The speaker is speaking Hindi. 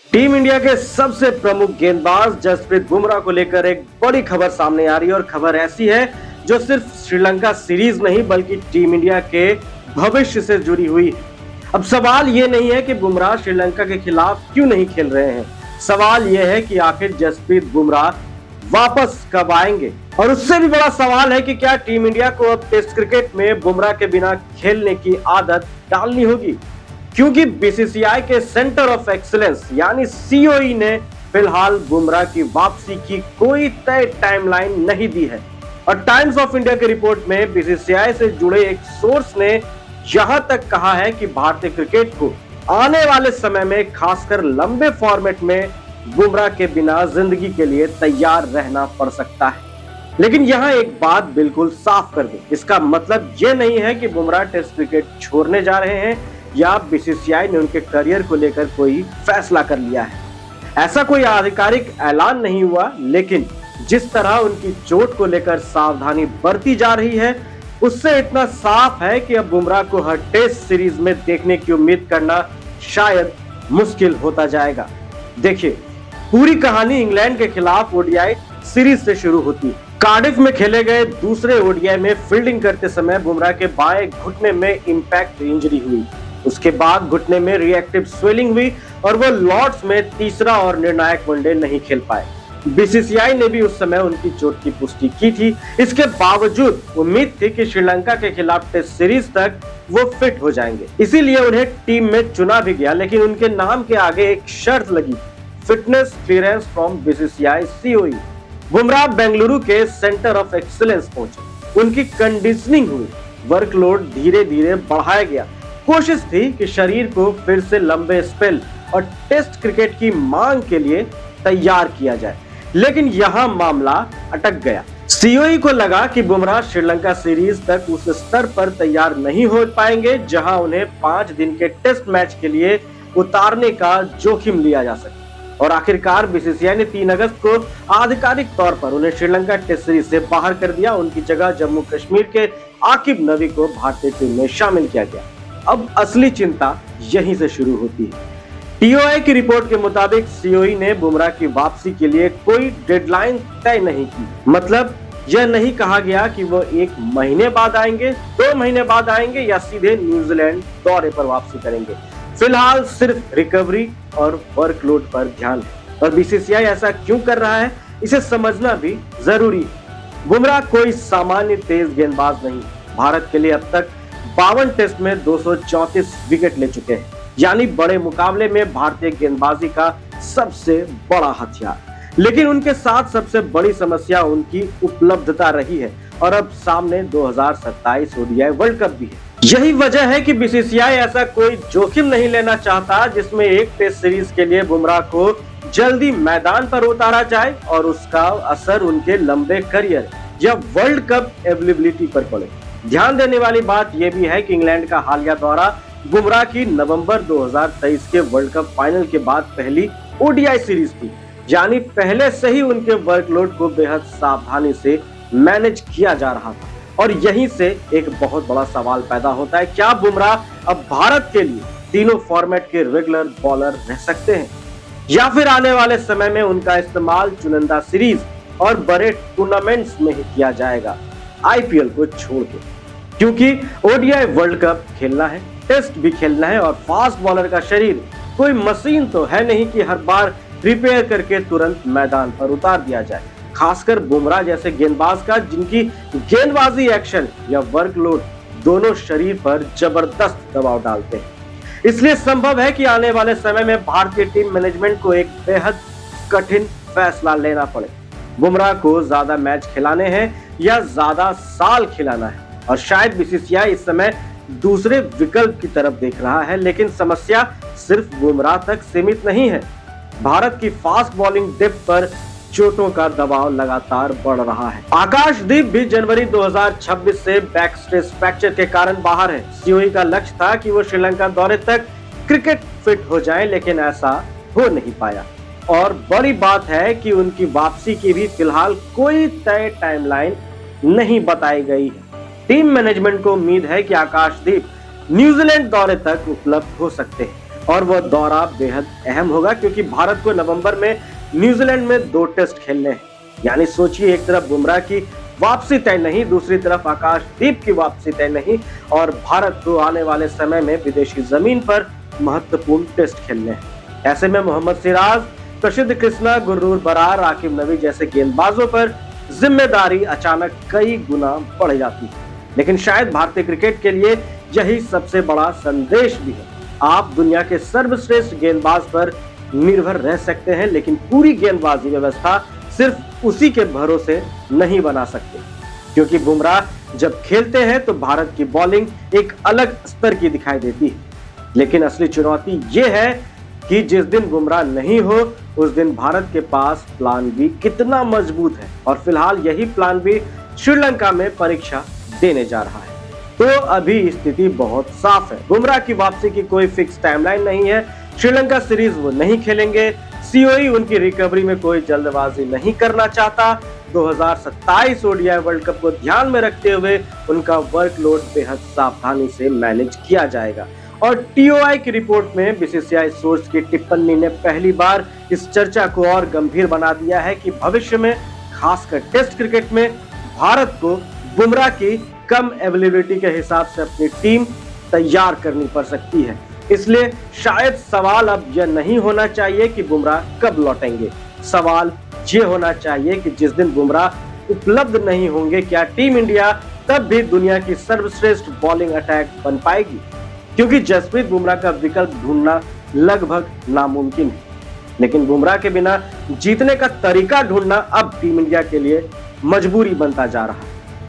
टीम इंडिया के सबसे प्रमुख गेंदबाज जसप्रीत बुमराह को लेकर एक बड़ी खबर सामने आ रही है और खबर ऐसी है जो सिर्फ श्रीलंका सीरीज नहीं बल्कि टीम इंडिया के भविष्य से जुड़ी हुई है। अब सवाल ये नहीं है कि बुमराह श्रीलंका के खिलाफ क्यों नहीं खेल रहे हैं, सवाल यह है कि आखिर जसप्रीत बुमराह वापस कब आएंगे। और उससे भी बड़ा सवाल है कि क्या टीम इंडिया को अब टेस्ट क्रिकेट में बुमराह के बिना खेलने की आदत डालनी होगी, क्योंकि बीसीसीआई के सेंटर ऑफ एक्सीलेंस यानी सीओई ने फिलहाल बुमराह की वापसी की कोई तय टाइमलाइन नहीं दी है। और टाइम्स ऑफ इंडिया की रिपोर्ट में बीसीसीआई से जुड़े एक सोर्स ने यहां तक कहा है कि भारतीय क्रिकेट को आने वाले समय में खासकर लंबे फॉर्मेट में बुमराह के बिना जिंदगी के लिए तैयार रहना पड़ सकता है। लेकिन यहां एक बात बिल्कुल साफ कर दें, इसका मतलब यह नहीं है कि बुमराह टेस्ट क्रिकेट छोड़ने जा रहे हैं या बीसीसीआई ने उनके करियर को लेकर कोई फैसला कर लिया है। ऐसा कोई आधिकारिक ऐलान नहीं हुआ, लेकिन जिस तरह उनकी चोट को लेकर सावधानी बरती जा रही है उससे इतना साफ है कि अब बुमराह को हर टेस्ट सीरीज में देखने की उम्मीद करना शायद मुश्किल होता जाएगा। देखिए, पूरी कहानी इंग्लैंड के खिलाफ ओडीआई सीरीज से शुरू होती है। कार्डिफ में खेले गए दूसरे ओडीआई में फील्डिंग करते समय बुमराह के बाएं घुटने में इंपैक्ट इंजरी हुई। उसके बाद घुटने में रिएक्टिव स्वेलिंग हुई और वो लॉर्ड्स में तीसरा और निर्णायक वनडे नहीं खेल पाए। बीसीसीआई ने भी उस समय उनकी चोट की पुष्टि की थी। इसके बावजूद उम्मीद थी कि श्रीलंका के खिलाफ टेस्ट सीरीज तक वो फिट हो जाएंगे, इसीलिए उन्हें टीम में चुना भी गया। लेकिन उनके नाम के आगे एक शर्त लगी, fitness clearance from BCCI COE. Bumrah Bengaluru के सेंटर ऑफ एक्सीलेंस पहुंचे, उनकी कंडीशनिंग हुई, वर्कलोड धीरे धीरे बढ़ाया गया। कोशिश थी कि शरीर को फिर से लंबे स्पेल और टेस्ट क्रिकेट की मांग के लिए तैयार किया जाए, लेकिन यहां मामला अटक गया। सीओई को लगा कि बुमराह श्रीलंका सीरीज तक उस स्तर पर तैयार नहीं हो पाएंगे जहां उन्हें 5 दिन के टेस्ट मैच के लिए उतारने का जोखिम लिया जा सके। और आखिरकार बीसीसीआई ने 3 अगस्त को आधिकारिक तौर पर उन्हें श्रीलंका टेस्ट सीरीज से बाहर कर दिया। उनकी जगह जम्मू कश्मीर के आकिब नवी को भारतीय टीम में शामिल किया गया। अब असली चिंता यहीं से शुरू होती है। टीओआई की रिपोर्ट के मुताबिक सीओई ने बुमराह की वापसी के लिए कोई डेडलाइन तय नहीं की। मतलब यह नहीं कहा गया कि वो 1 महीने बाद आएंगे, 2 महीने बाद आएंगे या सीधे न्यूजीलैंड दौरे पर वापसी करेंगे। फिलहाल सिर्फ रिकवरी और वर्कलोड पर ध्यान है। और बीसीसीआई ऐसा क्यों कर रहा है, इसे समझना भी जरूरी है। बुमराह कोई सामान्य तेज गेंदबाज नहीं। भारत के लिए अब तक 52 टेस्ट में 234 विकेट ले चुके हैं, यानी बड़े मुकाबले में भारतीय गेंदबाजी का सबसे बड़ा हथियार। लेकिन उनके साथ सबसे बड़ी समस्या उनकी उपलब्धता रही है और अब सामने 2027 ओडीआई वर्ल्ड कप भी है। यही वजह है कि बीसीसीआई ऐसा कोई जोखिम नहीं लेना चाहता जिसमें एक टेस्ट सीरीज के लिए बुमराह को जल्दी मैदान पर उतारा जाए और उसका असर उनके लंबे करियर या वर्ल्ड कप अवेलेबिलिटी पर पड़े। ध्यान देने वाली बात यह भी है कि इंग्लैंड का हालिया दौरा बुमराह की नवंबर 2023 के वर्ल्ड कप फाइनल के बाद पहली ओडीआई सीरीज थी, यानी पहले से ही उनके वर्कलोड को बेहद सावधानी से मैनेज किया जा रहा था। और यहीं से एक बहुत बड़ा सवाल पैदा होता है, क्या बुमराह अब भारत के लिए तीनों फॉर्मेट के रेगुलर बॉलर रह सकते हैं या फिर आने वाले समय में उनका इस्तेमाल चुनिंदा सीरीज और बड़े टूर्नामेंट्स में ही किया जाएगा, आईपीएल को छोड़ के। क्योंकि ओडीआई वर्ल्ड कप खेलना है, टेस्ट भी खेलना है और फास्ट बॉलर का शरीर कोई मशीन तो है नहीं कि हर बार रिपेयर करके तुरंत मैदान पर उतार दिया जाए। खासकर बुमराह जैसे गेंदबाज का, जिनकी गेंदबाजी एक्शन या वर्कलोड दोनों शरीर पर जबरदस्त दबाव डालते हैं। इसलिए संभव है कि आने वाले समय में भारतीय टीम मैनेजमेंट को एक बेहद कठिन फैसला लेना पड़े। बुमराह को ज्यादा मैच खिलाने हैं या ज्यादा साल खिलाना है। और शायद बीसीसीआई इस समय दूसरे विकल्प की तरफ देख रहा है। लेकिन समस्या सिर्फ बुमराह तक सीमित नहीं है। भारत की फास्ट बॉलिंग डेप्थ पर चोटों का दबाव लगातार बढ़ रहा है। आकाशदीप भी जनवरी 2026 से बैक स्ट्रेस फ्रैक्चर के कारण बाहर है। सीओई का लक्ष्य था कि वो श्रीलंका दौरे तक क्रिकेट फिट हो जाएं, लेकिन ऐसा हो नहीं पाया। और बड़ी बात है कि उनकी वापसी की भी फिलहाल कोई तय टाइमलाइन नहीं बताई गई है। टीम मैनेजमेंट को उम्मीद है कि आकाशदीप न्यूजीलैंड दौरे तक उपलब्ध हो सकते हैं। और वह दौरा बेहद अहम होगा क्योंकि भारत को नवंबर में न्यूजीलैंड में 2 टेस्ट खेलने हैं। यानी सोचिए, एक तरफ बुमराह की वापसी तय नहीं, दूसरी तरफ आकाशदीप की वापसी तय नहीं और भारत को आने वाले समय में विदेशी जमीन पर महत्वपूर्ण टेस्ट खेलने हैं। ऐसे में मोहम्मद सिराज, प्रसिद्ध कृष्णा, गुरनूर बरार, आकिब नबी जैसे गेंदबाजों पर जिम्मेदारी अचानक कई गुना बढ़ जाती है। लेकिन शायद भारतीय क्रिकेट के लिए यही सबसे बड़ा संदेश भी है। आप दुनिया के सर्वश्रेष्ठ गेंदबाज पर निर्भर रह सकते हैं, लेकिन पूरी गेंदबाजी व्यवस्था सिर्फ उसी के भरोसे नहीं बना सकते, क्योंकि बुमराह जब खेलते हैं तो भारत की बॉलिंग एक अलग स्तर की दिखाई देती है। लेकिन असली चुनौती यह है कि जिस दिन बुमराह नहीं हो उस दिन भारत के पास प्लान बी कितना मजबूत है, और फिलहाल यही प्लान बी श्रीलंका में परीक्षा देने जा रहा है। तो अभी स्थिति बहुत साफ है। बुमराह की वापसी की कोई फिक्स टाइमलाइन नहीं है। श्रीलंका सीरीज वो नहीं खेलेंगे। सीओई उनकी रिकवरी में कोई जल्दबाजी नहीं करना चाहता। 2027 ओडीआई वर्ल्ड कप को ध्यान में रखते हुए उनका वर्कलोड बेहद सावधानी से मैनेज किया जाएगा। और टीओआई की रिपोर्ट में बीसीसीआई सोर्स की टिप्पणी ने पहली बार इस चर्चा को और गंभीर बना दिया है कि भविष्य में खासकर टेस्ट क्रिकेट में भारत को बुमराह की कम अवेलेबिलिटी के हिसाब से अपनी टीम तैयार करनी पड़ सकती है। इसलिए शायद सवाल अब यह नहीं होना चाहिए कि बुमराह कब लौटेंगे। सवाल ये होना चाहिए कि जिस दिन बुमराह उपलब्ध नहीं होंगे, क्या टीम इंडिया तब भी दुनिया की सर्वश्रेष्ठ बॉलिंग अटैक बन पाएगी? क्योंकि जसप्रीत बुमराह का विकल्प ढूंढना लगभग नामुमकिन है। लेकिन बुमराह के बिना जीतने का तरीका ढूंढना अब टीम इंडिया के लिए मजबूरी बनता जा रहा है।